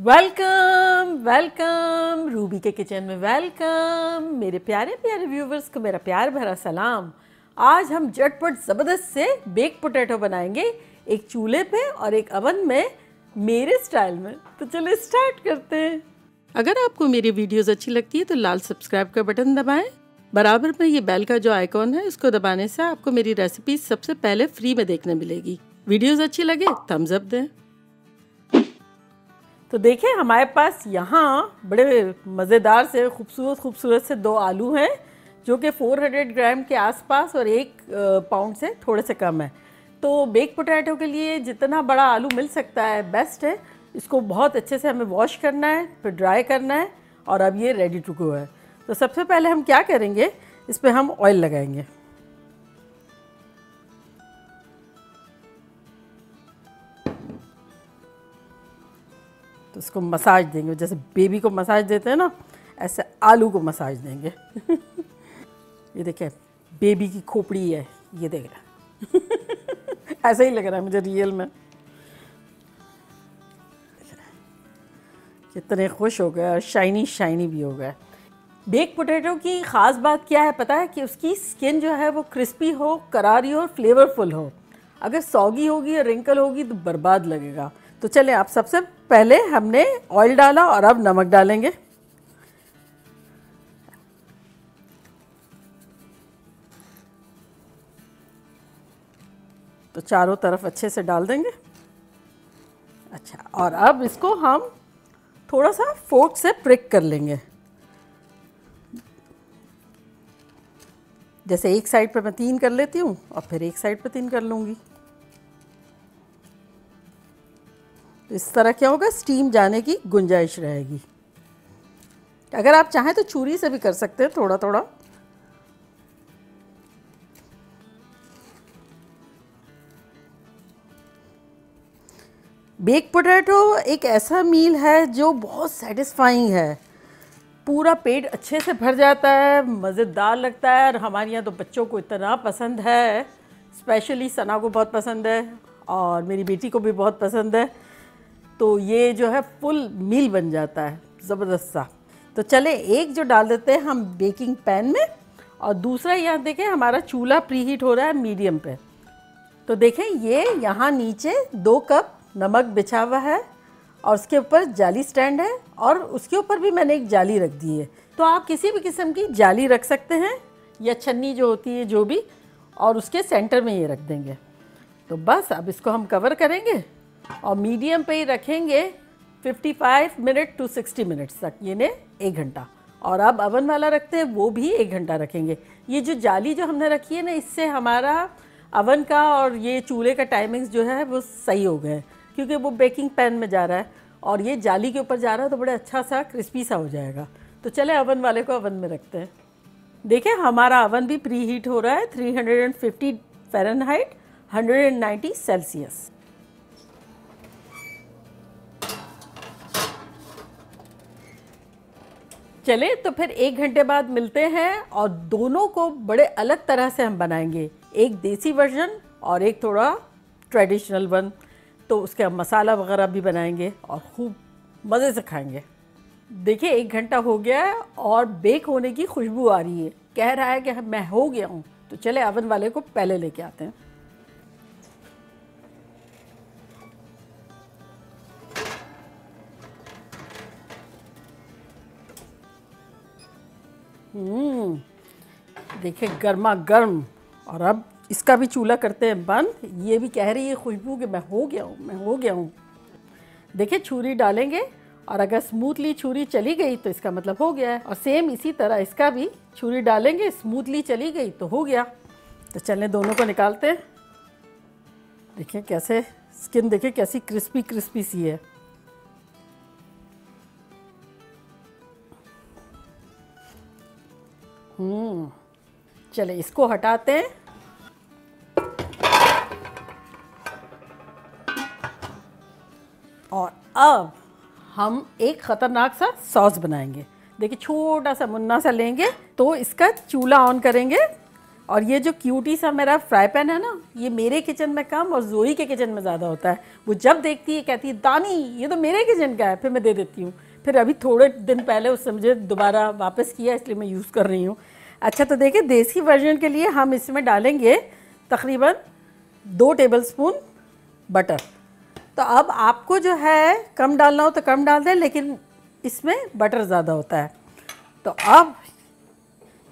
Welcome welcome Ruby के kitchen में welcome. मेरे प्यारे प्यारे व्यूवर्स को मेरा प्यार भरा सलाम। आज हम झटपट ज़बरदस्त से बेक पोटैटो बनाएंगे, एक चूल्हे पे और एक अवन में, मेरे स्टाइल में। तो चलो स्टार्ट करते हैं। अगर आपको मेरी वीडियोस अच्छी लगती है तो लाल सब्सक्राइब का बटन दबाएं। बराबर में ये बेल का जो आइकॉन है इसको दबाने से आपको मेरी रेसिपी सबसे पहले फ्री में देखने मिलेगी। वीडियोस अच्छी लगे थम्स अप दें। तो देखिए हमारे पास यहाँ बड़े मज़ेदार से खूबसूरत से 2 आलू हैं जो कि 400 ग्राम के आसपास और 1 पाउंड से थोड़े से कम है। तो बेक पोटैटो के लिए जितना बड़ा आलू मिल सकता है बेस्ट है। इसको बहुत अच्छे से हमें वॉश करना है, फिर ड्राई करना है और अब ये रेडी टू गो है। तो सबसे पहले हम क्या करेंगे, इस पर हम ऑयल लगाएंगे। तो इसको मसाज देंगे, जैसे बेबी को मसाज देते हैं ना, ऐसे आलू को मसाज देंगे। ये देखें बेबी की खोपड़ी है, ये देख रहा है। ऐसा ही लग रहा है मुझे रियल में। कितने खुश हो गए और शाइनी शाइनी भी हो गए। बेक पोटैटो की ख़ास बात क्या है पता है, कि उसकी स्किन जो है वो क्रिस्पी हो, करारी हो और फ्लेवरफुल हो। अगर सॉगी होगी या रिंकल होगी तो बर्बाद लगेगा। तो चलें, आप सबसे पहले हमने ऑयल डाला और अब नमक डालेंगे। तो चारों तरफ अच्छे से डाल देंगे। अच्छा, और अब इसको हम थोड़ा सा फोर्क से प्रिक कर लेंगे। जैसे एक साइड पे मैं 3 कर लेती हूँ और फिर एक साइड पे 3 कर लूँगी। तो इस तरह क्या होगा, स्टीम जाने की गुंजाइश रहेगी। अगर आप चाहें तो छुरी से भी कर सकते हैं, थोड़ा थोड़ा। बेक पोटैटो एक ऐसा मील है जो बहुत सेटिस्फाइंग है। पूरा पेट अच्छे से भर जाता है, मज़ेदार लगता है। और हमारे यहाँ तो बच्चों को इतना पसंद है, स्पेशली सना को बहुत पसंद है और मेरी बेटी को भी बहुत पसंद है। तो ये जो है फुल मील बन जाता है, ज़बरदस्त सा। तो चले एक जो डाल देते हैं हम बेकिंग पैन में, और दूसरा यहाँ देखें हमारा चूल्हा प्रीहीट हो रहा है मीडियम पे। तो देखें ये यहाँ नीचे 2 कप नमक बिछा हुआ है और उसके ऊपर जाली स्टैंड है और उसके ऊपर भी मैंने एक जाली रख दी है। तो आप किसी भी किस्म की जाली रख सकते हैं या छन्नी जो होती है जो भी, और उसके सेंटर में ये रख देंगे। तो बस अब इसको हम कवर करेंगे और मीडियम पे ही रखेंगे 55 मिनट टू 60 मिनट्स तक, यानी 1 घंटा। और अब अवन वाला रखते हैं वो भी 1 घंटा रखेंगे। ये जो जाली जो हमने रखी है ना, इससे हमारा अवन का और ये चूल्हे का टाइमिंग्स जो है वो सही हो गए, क्योंकि वो बेकिंग पैन में जा रहा है और ये जाली के ऊपर जा रहा है, तो बड़ा अच्छा सा क्रिस्पी सा हो जाएगा। तो चले अवन वाले को अवन में रखते हैं। देखिए हमारा अवन भी प्री हीट हो रहा है 350 फ़ारेनहाइट 190 सेल्सियस। चले तो फिर 1 घंटे बाद मिलते हैं और दोनों को बड़े अलग तरह से हम बनाएंगे, एक देसी वर्जन और एक थोड़ा ट्रेडिशनल वन। तो उसका मसाला वगैरह भी बनाएंगे और खूब मज़े से खाएंगे। देखिए 1 घंटा हो गया है और बेक होने की खुशबू आ रही है, कह रहा है कि मैं हो गया हूँ। तो चले अवन वाले को पहले लेके आते हैं। देखिए गर्मा गर्म। और अब इसका भी चूल्हा करते हैं बंद। ये भी कह रही है खुशबू कि मैं हो गया हूँ, मैं हो गया हूँ। देखिए छुरी डालेंगे और अगर स्मूथली छुरी चली गई तो इसका मतलब हो गया है, और सेम इसी तरह इसका भी छुरी डालेंगे, स्मूथली चली गई तो हो गया। तो चलें दोनों को निकालते हैं। देखिए कैसे स्किन, देखिए कैसी क्रिस्पी क्रिस्पी सी है। चले इसको हटाते हैं। और अब हम एक ख़तरनाक सा सॉस बनाएंगे। देखिए छोटा सा मुन्ना सा लेंगे, तो इसका चूल्हा ऑन करेंगे और ये जो क्यूटी सा मेरा फ्राई पैन है ना, ये मेरे किचन में कम और जोई के किचन में ज़्यादा होता है। वो जब देखती है कहती है दानी ये तो मेरे किचन का है, फिर मैं दे देती हूँ। फिर अभी थोड़े दिन पहले उससे मुझे दोबारा वापस किया, इसलिए मैं यूज़ कर रही हूँ। अच्छा, तो देखिए देसी वर्जन के लिए हम इसमें डालेंगे तकरीबन 2 टेबलस्पून बटर। तो अब आपको जो है कम डालना हो तो कम डाल दें, लेकिन इसमें बटर ज़्यादा होता है। तो अब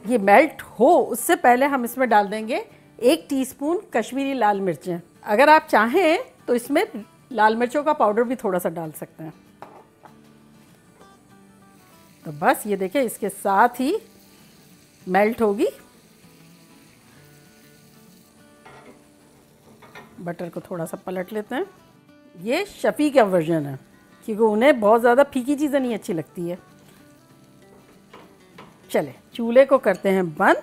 ये मेल्ट हो उससे पहले हम इसमें डाल देंगे 1 टीस्पून कश्मीरी लाल मिर्चें। अगर आप चाहें तो इसमें लाल मिर्चों का पाउडर भी थोड़ा सा डाल सकते हैं। तो बस ये देखिए इसके साथ ही मेल्ट होगी। बटर को थोड़ा सा पलट लेते हैं। ये शफ़ी का वर्जन है, क्योंकि उन्हें बहुत ज़्यादा फीकी चीज़ें नहीं अच्छी लगती है। चले चूल्हे को करते हैं बंद।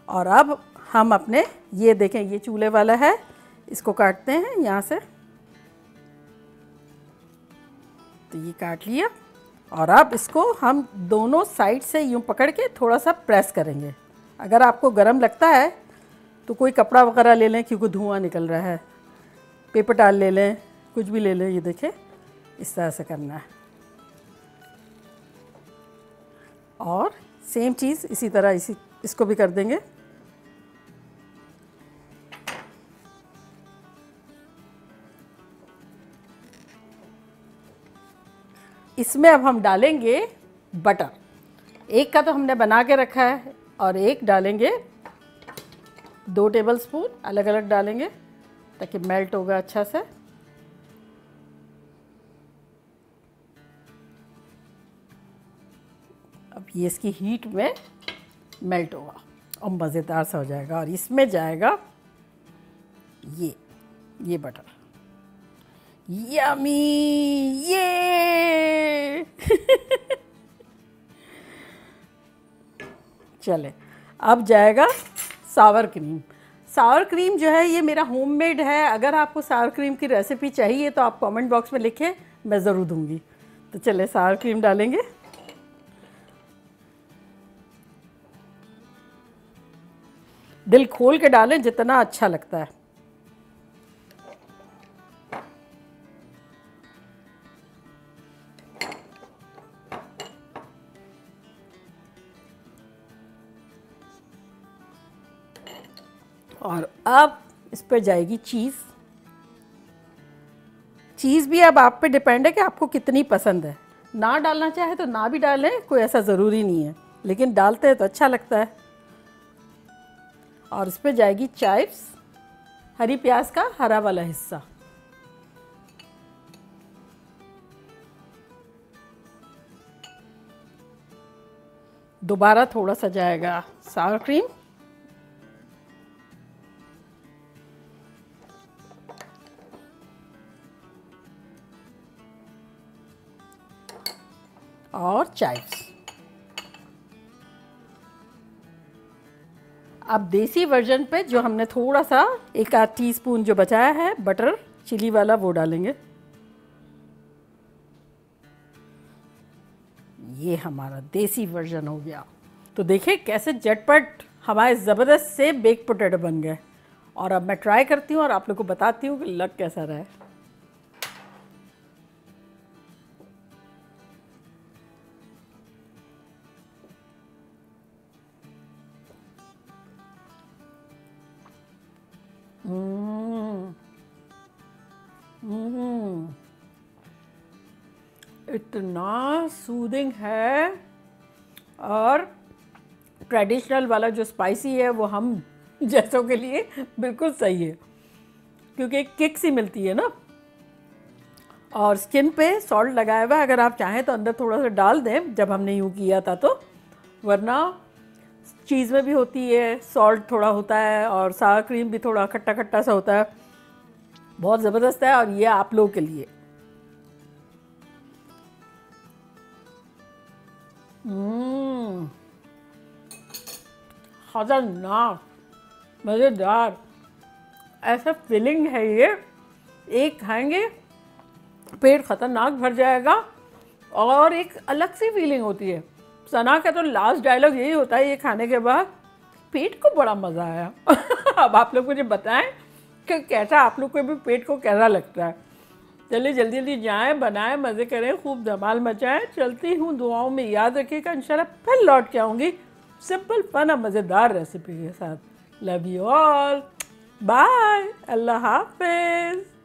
और अब हम अपने, ये देखें ये चूल्हे वाला है, इसको काटते हैं यहाँ से। तो ये काट लिया और अब इसको हम दोनों साइड से यूँ पकड़ के थोड़ा सा प्रेस करेंगे। अगर आपको गरम लगता है तो कोई कपड़ा वगैरह ले लें, क्योंकि धुआं निकल रहा है। पेपर टाल ले लें, कुछ भी ले लें। ये देखें इस तरह से करना है। और सेम चीज़ इसी तरह इसको भी कर देंगे। इसमें अब हम डालेंगे बटर। एक का तो हमने बना के रखा है और एक डालेंगे 2 टेबलस्पून, अलग अलग डालेंगे ताकि मेल्ट होगा अच्छा से। अब ये इसकी हीट में मेल्ट होगा और मज़ेदार सा हो जाएगा। और इसमें जाएगा ये बटर। यमी, ये चले अब जाएगा सावर क्रीम। सावर क्रीम जो है ये मेरा होममेड है। अगर आपको सावर क्रीम की रेसिपी चाहिए तो आप कमेंट बॉक्स में लिखें, मैं ज़रूर दूंगी। तो चले सावर क्रीम डालेंगे। दिल खोल के डालें, जितना अच्छा लगता है। और अब इस पर जाएगी चीज़। चीज़ भी अब आप पे डिपेंड है कि आपको कितनी पसंद है। ना डालना चाहे तो ना भी डालें, कोई ऐसा ज़रूरी नहीं है, लेकिन डालते हैं तो अच्छा लगता है। और इस पर जाएगी चाइव्स, हरी प्याज का हरा वाला हिस्सा। दोबारा थोड़ा सा जाएगा सावर क्रीम। और चाइव्स। अब देसी वर्जन पे जो हमने थोड़ा सा 1 टीस्पून जो बचाया है बटर चिली वाला, वो डालेंगे। ये हमारा देसी वर्जन हो गया। तो देखिए कैसे झटपट हमारे ज़बरदस्त से बेक पोटैटो बन गए। और अब मैं ट्राई करती हूँ और आप लोग को बताती हूँ कि लग कैसा रहा है। इतना सूदिंग है। और ट्रेडिशनल वाला जो स्पाइसी है वो हम जैसों के लिए बिल्कुल सही है, क्योंकि एक किक सी मिलती है ना। और स्किन पे सॉल्ट लगाया हुआ है, अगर आप चाहें तो अंदर थोड़ा सा डाल दें जब हमने यूँ किया था तो, वरना चीज़ में भी होती है सॉल्ट थोड़ा होता है और सावर क्रीम भी थोड़ा खट्टा खट्टा सा होता है। बहुत ज़बरदस्त है। और ये आप लोगों के लिए खतरनाक मज़ेदार ऐसा फीलिंग है ये। एक खाएंगे पेट खतरनाक भर जाएगा और एक अलग सी फीलिंग होती है। सना का तो लास्ट डायलॉग यही होता है ये खाने के बाद पेट को बड़ा मज़ा आया। अब आप लोग मुझे बताएं कि कैसा, आप लोग को भी पेट को कैसा लगता है। चलिए जल्दी जल्दी जाएं, बनाएं, मज़े करें, खूब धमाल मचाएं। चलती हूँ, दुआओं में याद रखिएगा। इंशाल्लाह फिर लौट के आऊँगी सिंपल फन और मज़ेदार रेसिपी के साथ। लव यू ऑल, बाय, अल्लाह हाफिज़।